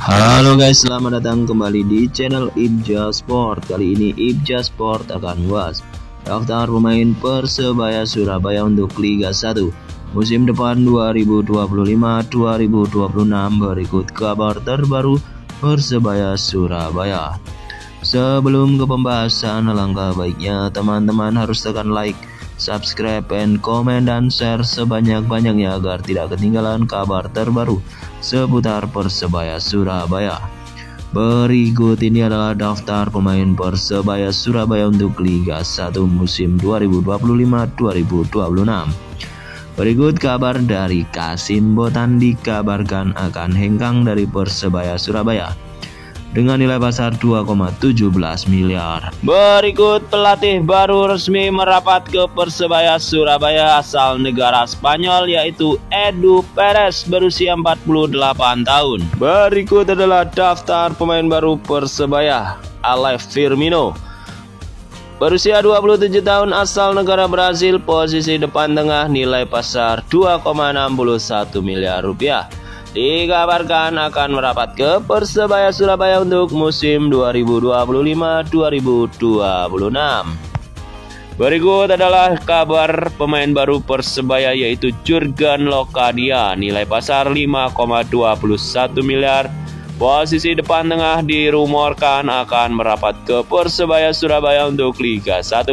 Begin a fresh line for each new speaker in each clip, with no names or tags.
Halo guys, selamat datang kembali di channel Ibja Sport. Kali ini Ibja Sport akan bahas daftar pemain Persebaya Surabaya untuk Liga 1 musim depan 2025-2026. Berikut kabar terbaru Persebaya Surabaya. Sebelum ke pembahasan, alangkah baiknya teman-teman harus tekan like, subscribe, and komen, dan share sebanyak-banyaknya agar tidak ketinggalan kabar terbaru seputar Persebaya Surabaya. Berikut ini adalah daftar pemain Persebaya Surabaya untuk Liga 1 musim 2025-2026. Berikut kabar dari Kasim Botan, dikabarkan akan hengkang dari Persebaya Surabaya dengan nilai pasar 2,17 miliar. Berikut pelatih baru resmi merapat ke Persebaya Surabaya asal negara Spanyol, yaitu Edu Perez, berusia 48 tahun. Berikut adalah daftar pemain baru Persebaya. Alex Firmino, berusia 27 tahun, asal negara Brasil, posisi depan tengah, nilai pasar 2,61 miliar rupiah. Dikabarkan akan merapat ke Persebaya Surabaya untuk musim 2025-2026. Berikut adalah kabar pemain baru Persebaya, yaitu Jurgen Locadia, nilai pasar 5,21 miliar. Posisi depan tengah dirumorkan akan merapat ke Persebaya Surabaya untuk Liga 1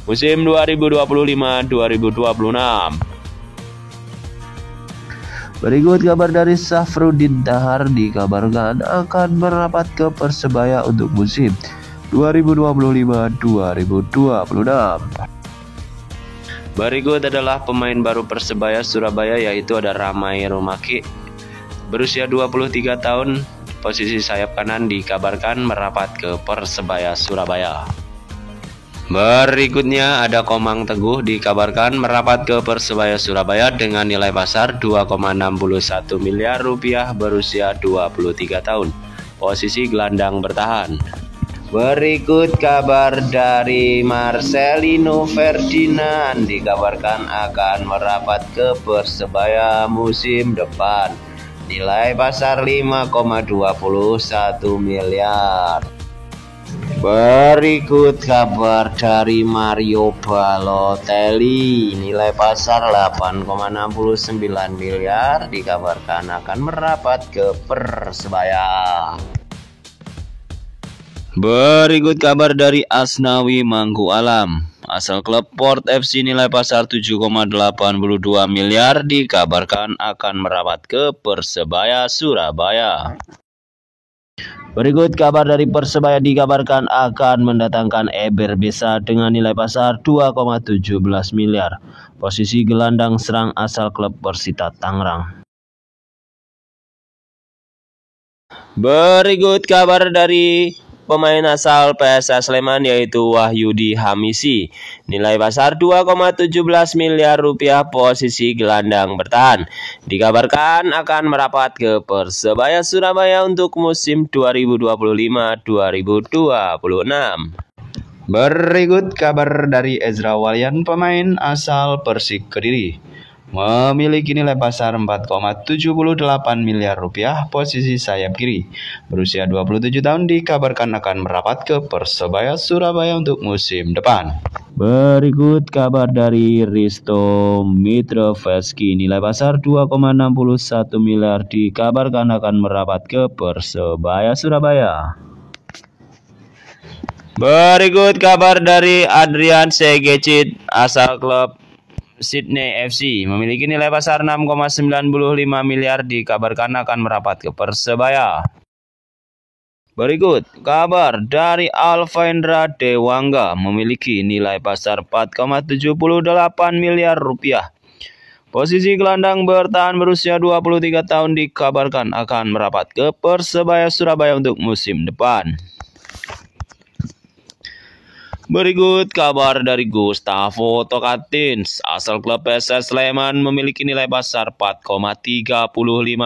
musim 2025-2026. Berikut kabar dari Safruddin Dahar, dikabarkan akan merapat ke Persebaya untuk musim 2025-2026. Berikut adalah pemain baru Persebaya Surabaya, yaitu ada Ramai Rumaki, berusia 23 tahun, posisi sayap kanan, dikabarkan merapat ke Persebaya Surabaya. Berikutnya ada Komang Teguh, dikabarkan merapat ke Persebaya Surabaya dengan nilai pasar 2,61 miliar rupiah, berusia 23 tahun, posisi gelandang bertahan. Berikut kabar dari Marcelino Ferdinand, dikabarkan akan merapat ke Persebaya musim depan, nilai pasar 5,21 miliar. Berikut kabar dari Mario Balotelli, nilai pasar 8,69 miliar, dikabarkan akan merapat ke Persebaya. Berikut kabar dari Asnawi Mangku Alam, asal klub Port FC, nilai pasar 7,82 miliar, dikabarkan akan merapat ke Persebaya Surabaya. Berikut kabar dari Persebaya, dikabarkan akan mendatangkan Eber Besa dengan nilai pasar 2,17 miliar. Posisi gelandang serang asal klub Persita Tangerang. Berikut kabar dari pemain asal PSS Sleman, yaitu Wahyudi Hamisi, nilai pasar 2,17 miliar rupiah, posisi gelandang bertahan. Dikabarkan akan merapat ke Persebaya Surabaya untuk musim 2025-2026. Berikut kabar dari Ezra Walian, pemain asal Persik Kediri, memiliki nilai pasar 4,78 miliar rupiah, posisi sayap kiri, berusia 27 tahun, dikabarkan akan merapat ke Persebaya Surabaya untuk musim depan. Berikut kabar dari Risto Mitroveski, nilai pasar 2,61 miliar, dikabarkan akan merapat ke Persebaya Surabaya. Berikut kabar dari Adrian Segecit, asal klub Sydney FC, memiliki nilai pasar 6,95 miliar, dikabarkan akan merapat ke Persebaya. Berikut kabar dari Alvendra Dewangga, memiliki nilai pasar 4,78 miliar rupiah. Posisi gelandang bertahan, berusia 23 tahun, dikabarkan akan merapat ke Persebaya Surabaya untuk musim depan. Berikut kabar dari Gustavo Tokatins, asal klub PSS Sleman, memiliki nilai pasar 4,35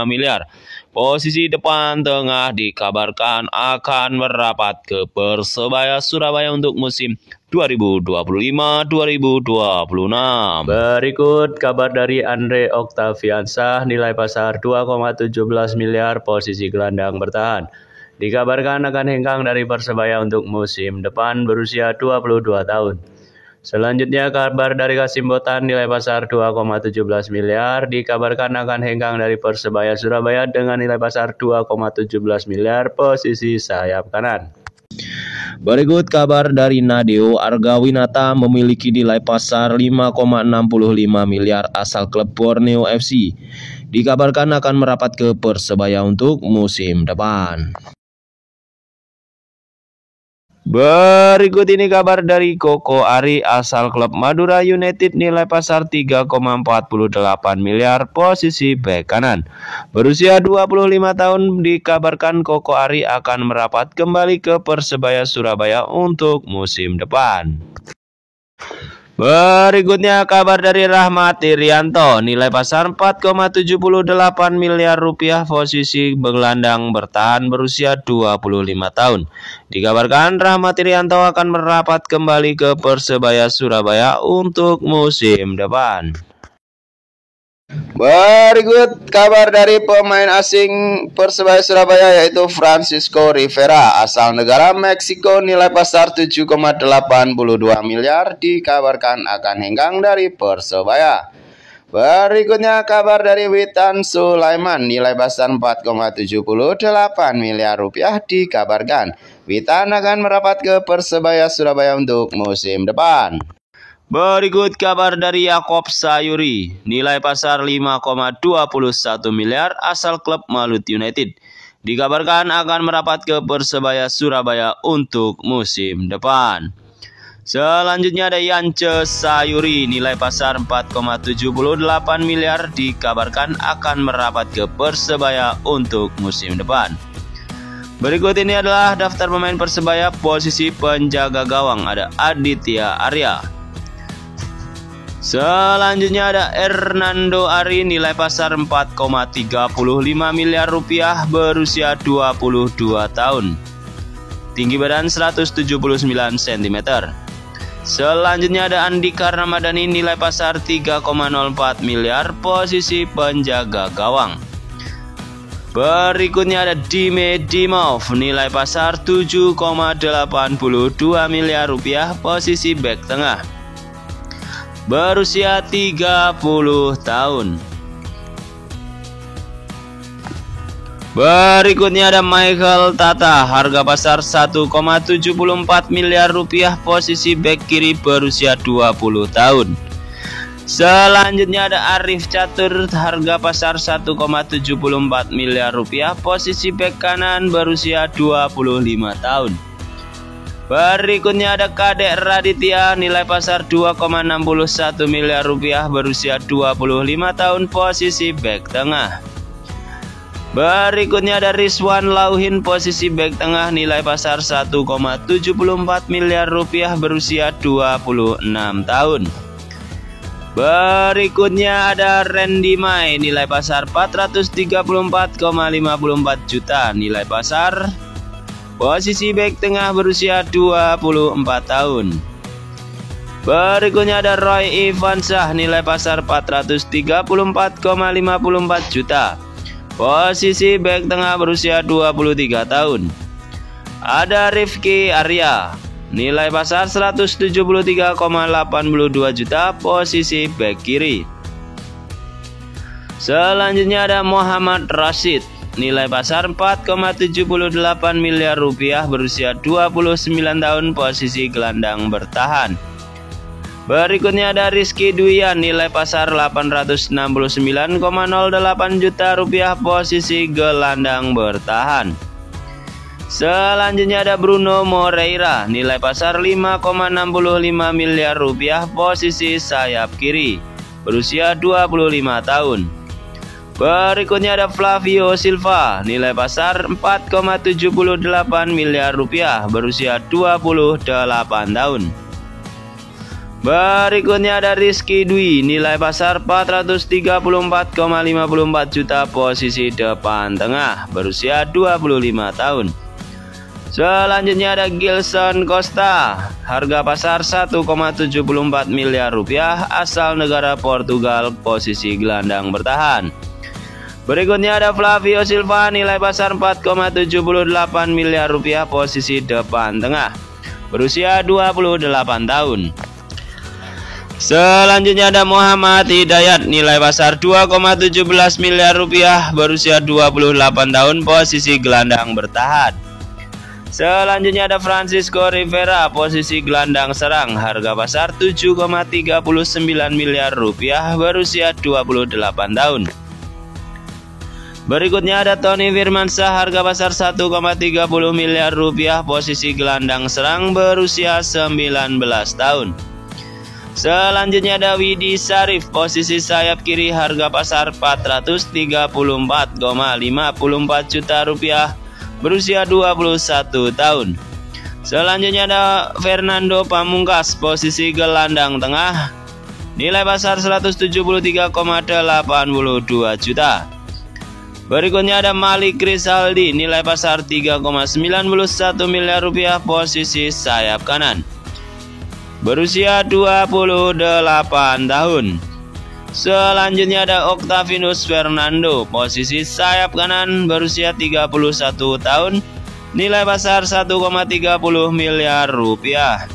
miliar. Posisi depan tengah, dikabarkan akan merapat ke Persebaya Surabaya untuk musim 2025-2026. Berikut kabar dari Andre Octaviansyah, nilai pasar 2,17 miliar, posisi gelandang bertahan. Dikabarkan akan hengkang dari Persebaya untuk musim depan, berusia 22 tahun. Selanjutnya kabar dari Kasim Botan, nilai pasar 2,17 miliar, dikabarkan akan hengkang dari Persebaya Surabaya dengan nilai pasar 2,17 miliar, posisi sayap kanan. Berikut kabar dari Nadeo Argawinata, memiliki nilai pasar 5,65 miliar asal klub Borneo FC. Dikabarkan akan merapat ke Persebaya untuk musim depan. Berikut ini kabar dari Koko Ari asal klub Madura United, nilai pasar 3,48 miliar, posisi bek kanan. Berusia 25 tahun, dikabarkan Koko Ari akan merapat kembali ke Persebaya Surabaya untuk musim depan. Berikutnya kabar dari Rahmat Irianto, nilai pasar 4,78 miliar rupiah, posisi gelandang bertahan, berusia 25 tahun. Dikabarkan Rahmat Irianto akan merapat kembali ke Persebaya Surabaya untuk musim depan. Berikut kabar dari pemain asing Persebaya Surabaya, yaitu Francisco Rivera asal negara Meksiko, nilai pasar 7,82 miliar, dikabarkan akan hengkang dari Persebaya. Berikutnya kabar dari Witan Sulaiman, nilai pasar 4,78 miliar rupiah, dikabarkan Witan akan merapat ke Persebaya Surabaya untuk musim depan. Berikut kabar dari Yakob Sayuri, nilai pasar 5,21 miliar asal klub Malut United. Dikabarkan akan merapat ke Persebaya Surabaya untuk musim depan. Selanjutnya ada Yance Sayuri, nilai pasar 4,78 miliar, dikabarkan akan merapat ke Persebaya untuk musim depan. Berikut ini adalah daftar pemain Persebaya. Posisi penjaga gawang ada Aditya Arya. Selanjutnya ada Hernando Ari, nilai pasar 4,35 miliar rupiah, berusia 22 tahun. Tinggi badan 179 cm. Selanjutnya ada Andika Ramadhani, nilai pasar 3,04 miliar, posisi penjaga gawang. Berikutnya ada Dime Dimov, nilai pasar 7,82 miliar rupiah, posisi bek tengah. Berusia 30 tahun. Berikutnya ada Michael Tata, harga pasar 1,74 miliar rupiah, posisi bek kiri, berusia 20 tahun. Selanjutnya ada Arif Catur, harga pasar 1,74 miliar rupiah, posisi bek kanan, berusia 25 tahun. Berikutnya ada Kadek Raditya, nilai pasar 2,61 miliar rupiah, berusia 25 tahun, posisi bek tengah. Berikutnya ada Rizwan Lauhin, posisi bek tengah, nilai pasar 1,74 miliar rupiah, berusia 26 tahun. Berikutnya ada Randy Mai, nilai pasar 434,54 juta, nilai pasar, posisi bek tengah, berusia 24 tahun. Berikutnya ada Roy Ivansyah, nilai pasar 434,54 juta, posisi bek tengah, berusia 23 tahun. Ada Rifki Arya, nilai pasar 173,82 juta, posisi bek kiri. Selanjutnya ada Muhammad Rashid, nilai pasar 4,78 miliar rupiah, berusia 29 tahun, posisi gelandang bertahan. Berikutnya ada Rizky Duyan, nilai pasar 869,08 juta rupiah, posisi gelandang bertahan. Selanjutnya ada Bruno Moreira, nilai pasar 5,65 miliar rupiah, posisi sayap kiri, berusia 25 tahun. Berikutnya ada Flavio Silva, nilai pasar 4,78 miliar rupiah, berusia 28 tahun. Berikutnya ada Rizky Dwi, nilai pasar 434,54 juta, posisi depan tengah, berusia 25 tahun. Selanjutnya ada Gilson Costa, harga pasar 1,74 miliar rupiah, asal negara Portugal, posisi gelandang bertahan. Berikutnya ada Flavio Silva, nilai pasar 4,78 miliar rupiah, posisi depan tengah, berusia 28 tahun. Selanjutnya ada Muhammad Hidayat, nilai pasar 2,17 miliar rupiah, berusia 28 tahun, posisi gelandang bertahan. Selanjutnya ada Francisco Rivera, posisi gelandang serang, harga pasar 7,39 miliar rupiah, berusia 28 tahun. Berikutnya ada Tony Firmansyah, harga pasar 1,30 miliar rupiah, posisi gelandang serang, berusia 19 tahun. Selanjutnya ada Widi Syarif, posisi sayap kiri, harga pasar 434,54 juta rupiah, berusia 21 tahun. Selanjutnya ada Fernando Pamungkas, posisi gelandang tengah, nilai pasar 173,82 juta. Berikutnya ada Malik Rizaldi, nilai pasar 3,91 miliar rupiah, posisi sayap kanan, berusia 28 tahun. Selanjutnya ada Octavianus Fernando, posisi sayap kanan, berusia 31 tahun, nilai pasar 1,30 miliar rupiah.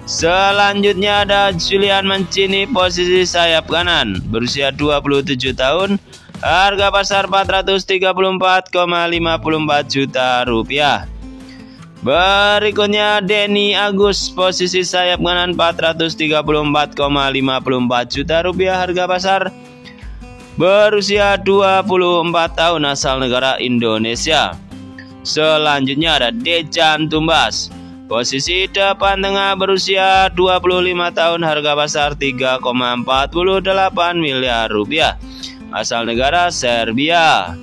Selanjutnya ada Julian Mancini, posisi sayap kanan, berusia 27 tahun, harga pasar 434,54 juta rupiah. Berikutnya Denny Agus, posisi sayap kanan, 434,54 juta rupiah, harga pasar, berusia 24 tahun, asal negara Indonesia. Selanjutnya ada Dejan Tumbas, posisi depan tengah, berusia 25 tahun, harga pasar 3,48 miliar rupiah, asal negara Serbia.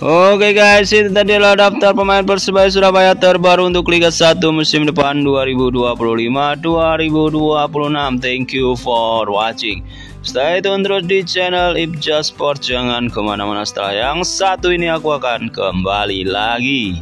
Oke guys, itu tadi adalah daftar pemain Persebaya Surabaya terbaru untuk Liga 1 musim depan 2025-2026. Thank you for watching. Stay tune terus di channel Ibja Sport. Jangan kemana-mana, setelah yang satu ini aku akan kembali lagi.